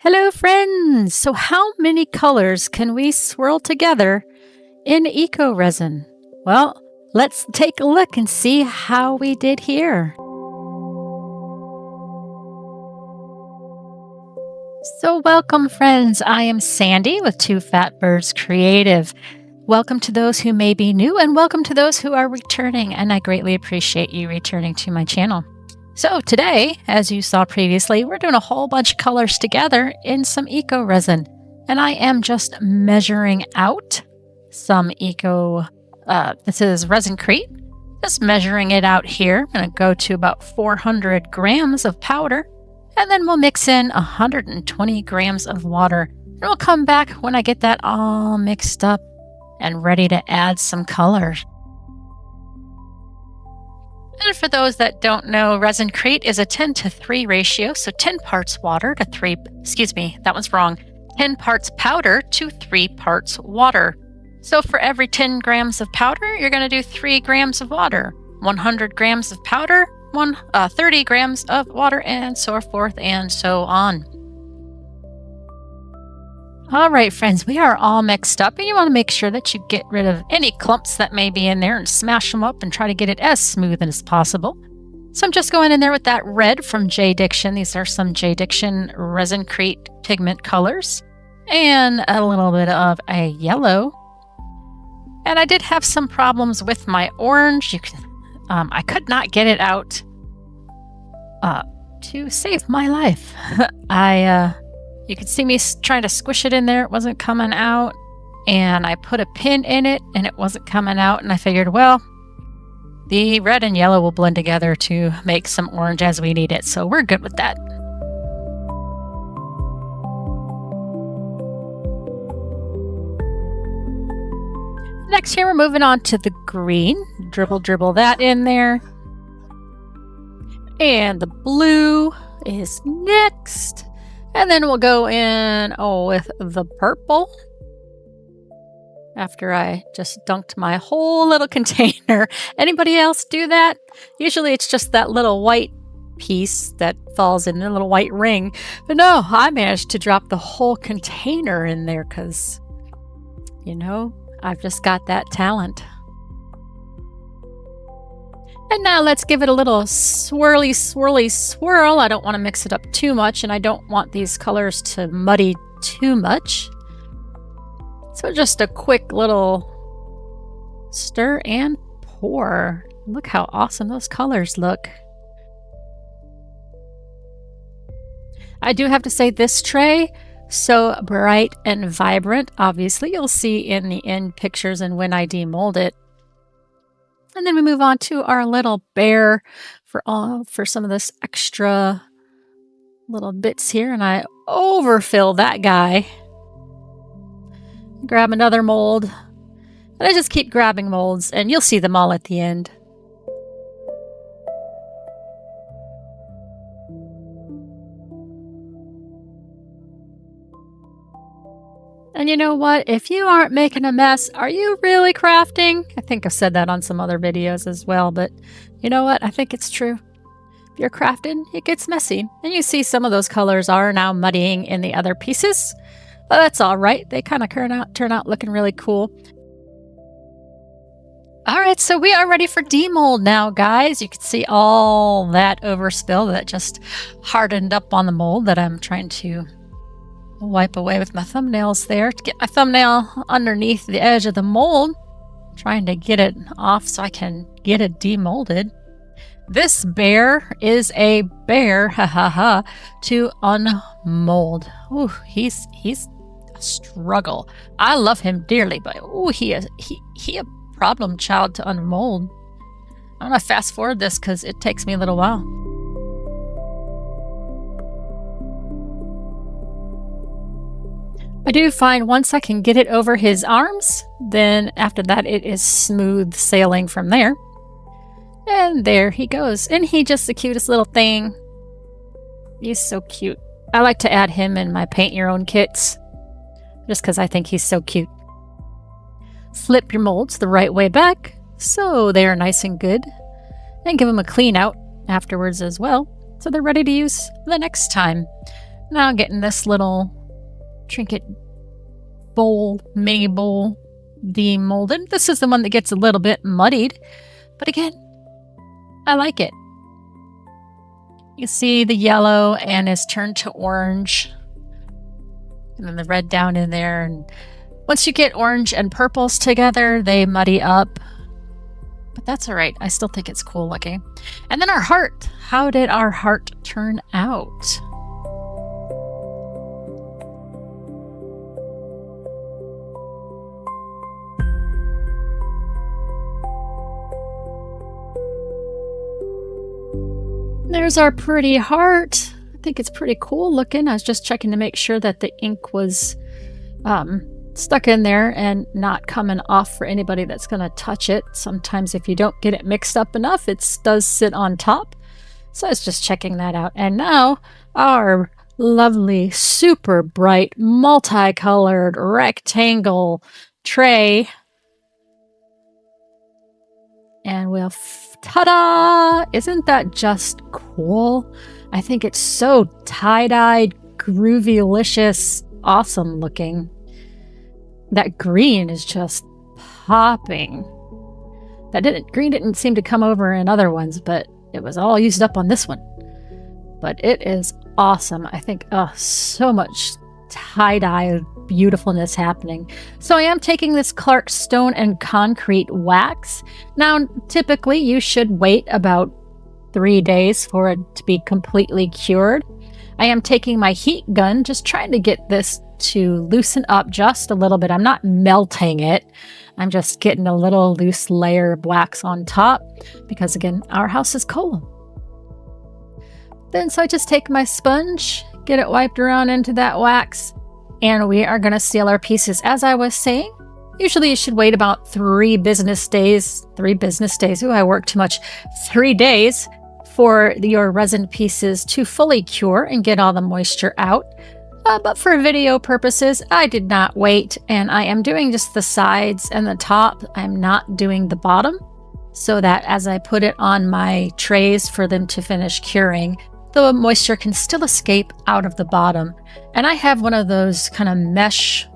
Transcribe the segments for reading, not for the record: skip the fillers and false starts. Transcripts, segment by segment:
Hello friends! So how many colors can we swirl together in Eco Resin? Well, let's take a look and see how we did here. So welcome friends, I am Sandy with Two Fat Birds Creative. Welcome to those who may be new and welcome to those who are returning, and I greatly appreciate you returning to my channel. So today, as you saw previously, we're doing a whole bunch of colors together in some Eco Resin. And I am just measuring out some this is ResinCrete. Just measuring it out here. I'm going to go to about 400 grams of powder. And then we'll mix in 120 grams of water. And we'll come back when I get that all mixed up and ready to add some colors. And for those that don't know, ResinCrete is a 10:3 ratio, so 10 parts water to 3, excuse me, that was wrong, 10 parts powder to 3 parts water. So for every 10 grams of powder, you're going to do 3 grams of water. 100 grams of powder, 30 grams of water, and so forth and so on. All right, friends, we are all mixed up, and you want to make sure that you get rid of any clumps that may be in there and smash them up and try to get it as smooth as possible. So I'm just going in there with that red from J Diction. These are some J Diction ResinCrete pigment colors and a little bit of a yellow. And I did have some problems with my orange. I could not get it out to save my life. You could see me trying to squish it in there. It wasn't coming out. And I put a pin in it and it wasn't coming out. And I figured, well, the red and yellow will blend together to make some orange as we need it. So we're good with that. Next here, we're moving on to the green. Dribble that in there. And the blue is next. And then we'll go in, with the purple. After I just dunked my whole little container. Anybody else do that? Usually it's just that little white piece that falls in a little white ring. But no, I managed to drop the whole container in there because, I've just got that talent. And now let's give it a little swirly swirl. I don't want to mix it up too much, and I don't want these colors to muddy too much. So just a quick little stir and pour. Look how awesome those colors look. I do have to say this tray, so bright and vibrant. Obviously, you'll see in the end pictures and when I demold it. And then we move on to our little bear for some of this extra little bits here. And I overfill that guy. Grab another mold. And I just keep grabbing molds, and you'll see them all at the end. And you know what? If you aren't making a mess, are you really crafting? I think I've said that on some other videos as well, but you know what? I think it's true. If you're crafting, it gets messy. And you see some of those colors are now muddying in the other pieces, but that's all right. They kind of turn out looking really cool. All right, so we are ready for demold now, guys. You can see all that overspill that just hardened up on the mold that I'm trying to wipe away with my thumbnails there to get my thumbnail underneath the edge of the mold, trying to get it off so I can get it demolded. This bear is a bear, to unmold. Ooh, he's a struggle. I love him dearly, but he a problem child to unmold. I'm gonna fast forward this because it takes me a little while. I do find once I can get it over his arms, then after that it is smooth sailing from there. And there he goes. And he's just the cutest little thing. He's so cute. I like to add him in my paint your own kits, just because I think he's so cute. Flip your molds the right way back, so they are nice and good. And give them a clean out afterwards as well, so they're ready to use the next time. Now getting this little trinket bowl, mini bowl, demolded. This is the one that gets a little bit muddied, but again, I like it. You see the yellow and it's turned to orange, and then the red down in there. And once you get orange and purples together, they muddy up, but that's all right. I still think it's cool looking. And then our heart. How did our heart turn out? There's our pretty heart. I think it's pretty cool looking. I was just checking to make sure that the ink was stuck in there and not coming off for anybody that's going to touch it. Sometimes if you don't get it mixed up enough, it does sit on top. So I was just checking that out. And now our lovely, super bright, multicolored rectangle tray. And we'll ta-da! Isn't that just cool? I think it's so tie-dyed, groovy-licious, awesome looking. That green is just popping. Green didn't seem to come over in other ones, but it was all used up on this one. But it is awesome. I think, so much tie-dye beautifulness happening. So I am taking this Clark Stone and Concrete wax. Now, typically you should wait about 3 days for it to be completely cured. I am taking my heat gun, just trying to get this to loosen up just a little bit. I'm not melting it. I'm just getting a little loose layer of wax on top because, again, our house is cold. Then, so I just take my sponge, get it wiped around into that wax, and we are going to seal our pieces. As I was saying, usually you should wait about 3 business days. 3 business days. Ooh, I work too much. 3 days for your resin pieces to fully cure and get all the moisture out. But for video purposes, I did not wait, and I am doing just the sides and the top. I'm not doing the bottom, so that as I put it on my trays for them to finish curing, the moisture can still escape out of the bottom. And I have one of those kind of mesh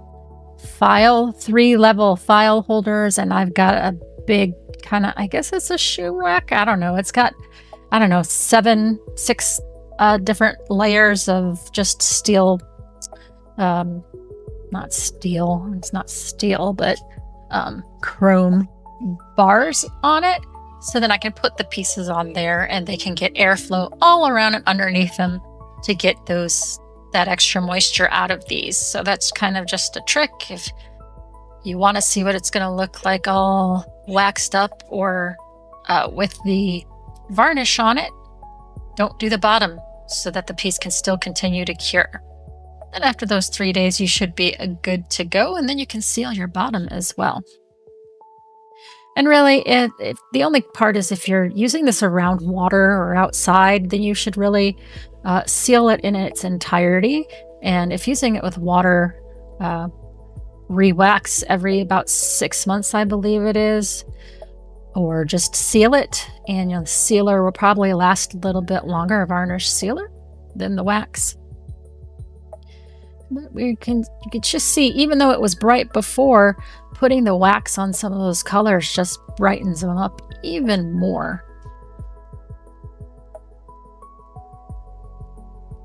file, 3-level file holders, and I've got a big kind of, I guess it's a shoe rack. I don't know. It's got, 6 different layers of just steel, not steel, it's not steel, but chrome bars on it. So then I can put the pieces on there and they can get airflow all around and underneath them to get that extra moisture out of these. So that's kind of just a trick. If you want to see what it's going to look like all waxed up or with the varnish on it, don't do the bottom so that the piece can still continue to cure. Then after those 3 days, you should be good to go, and then you can seal your bottom as well. And really, the only part is if you're using this around water or outside, then you should really seal it in its entirety. And if using it with water, re-wax every about 6 months, I believe it is, or just seal it. And the sealer will probably last a little bit longer, a varnish sealer, than the wax. But you can just see, even though it was bright before, putting the wax on some of those colors just brightens them up even more.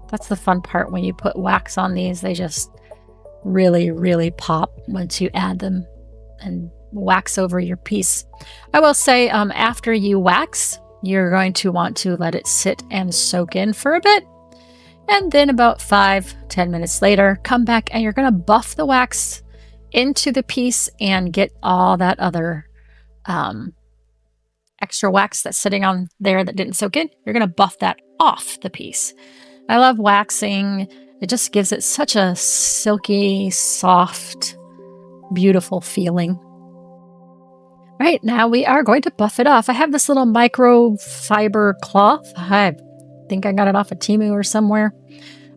That's the fun part when you put wax on these. They just really, really pop once you add them and wax over your piece. I will say, after you wax, you're going to want to let it sit and soak in for a bit. And then about 5-10 minutes later, come back and you're going to buff the wax into the piece and get all that other extra wax that's sitting on there that didn't soak in. You're going to buff that off the piece. I love waxing. It just gives it such a silky, soft, beautiful feeling. All right, now we are going to buff it off. I have this little microfiber cloth. I think I got it off of Temu or somewhere.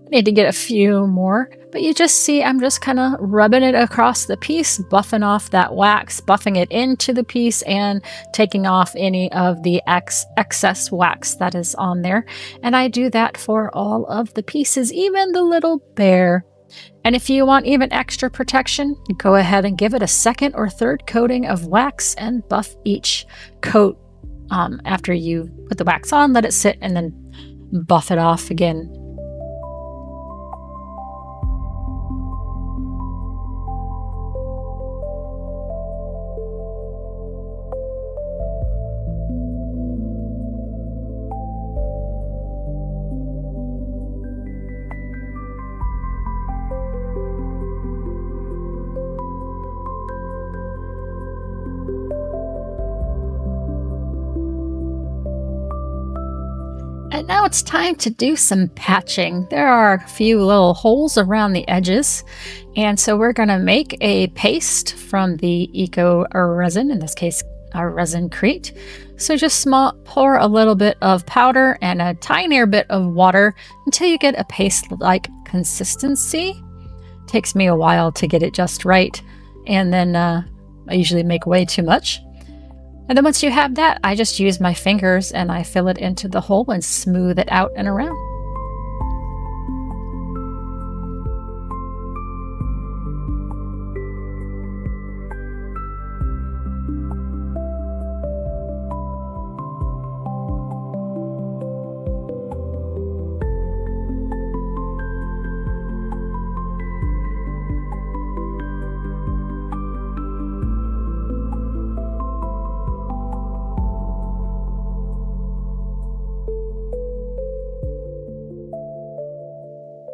Need to get a few more, but you just see I'm just kind of rubbing it across the piece, buffing off that wax, buffing it into the piece, and taking off any of the excess wax that is on there. And I do that for all of the pieces, even the little bear. And if you want even extra protection, go ahead and give it a second or third coating of wax and buff each coat. After you put the wax on, let it sit, and then buff it off again. And now it's time to do some patching. There are a few little holes around the edges, and so we're going to make a paste from the Eco Resin, in this case our ResinCrete. So just pour a little bit of powder and a tinier bit of water until you get a paste-like consistency. Takes me a while to get it just right, and then I usually make way too much. And then once you have that, I just use my fingers and I fill it into the hole and smooth it out and around.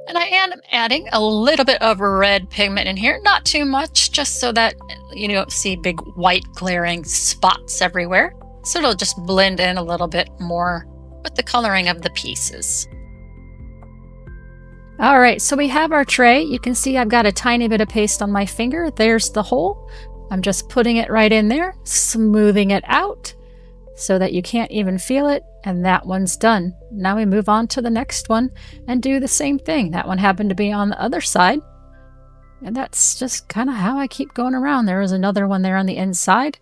And I am adding a little bit of red pigment in here, not too much, just so that you don't see big white glaring spots everywhere. So it'll just blend in a little bit more with the coloring of the pieces. All right, so we have our tray. You can see I've got a tiny bit of paste on my finger. There's the hole. I'm just putting it right in there, smoothing it out so that you can't even feel it. And that one's done. Now we move on to the next one and do the same thing. That one happened to be on the other side. And that's just kind of how I keep going around. There is another one there on the inside.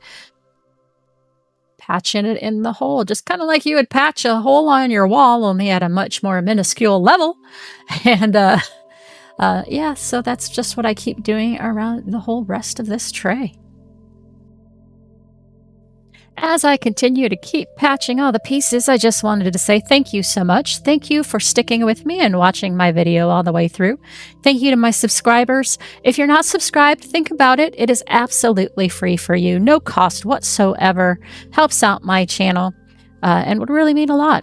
Patching it in the hole, just kind of like you would patch a hole on your wall, only at a much more minuscule level. And yeah, so that's just what I keep doing around the whole rest of this tray. As I continue to keep patching all the pieces, I just wanted to say thank you so much. Thank you for sticking with me and watching my video all the way through. Thank you to my subscribers. If you're not subscribed, think about it. It is absolutely free for you. No cost whatsoever. Helps out my channel and would really mean a lot.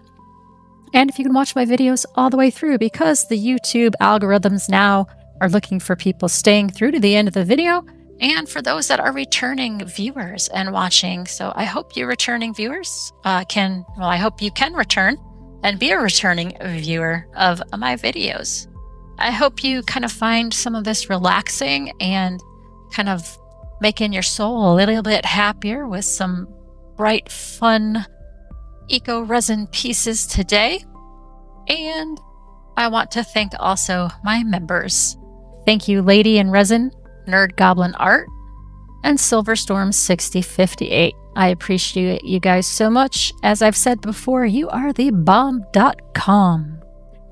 And if you can watch my videos all the way through, because the YouTube algorithms now are looking for people staying through to the end of the video, and for those that are returning viewers and watching. So I hope you returning viewers I hope you can return and be a returning viewer of my videos. I hope you kind of find some of this relaxing and kind of making your soul a little bit happier with some bright, fun Eco Resin pieces today. And I want to thank also my members. Thank you, Lady in Resin, Nerd Goblin Art, and Silverstorm 6058. I appreciate you guys so much. As I've said before, you are the bomb.com.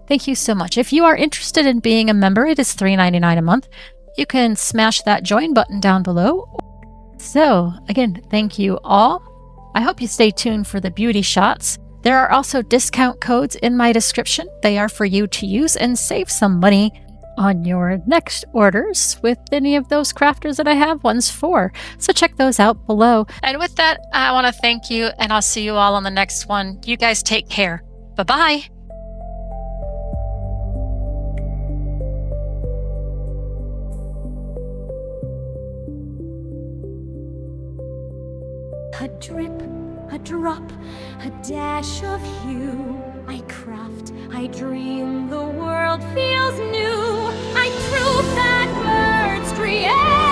Thank you so much. If you are interested in being a member, it is $3.99 a month. You can smash that join button down below. So again, thank you all. I hope you stay tuned for the beauty shots. There are also discount codes in my description. They are for you to use and save some money on your next orders with any of those crafters that I have ones for. So check those out below. And with that, I want to thank you, and I'll see you all on the next one. You guys take care. Bye-bye. A drip, a drop, a dash of hue. I craft, I dream, the world feels new. I prove that birds create.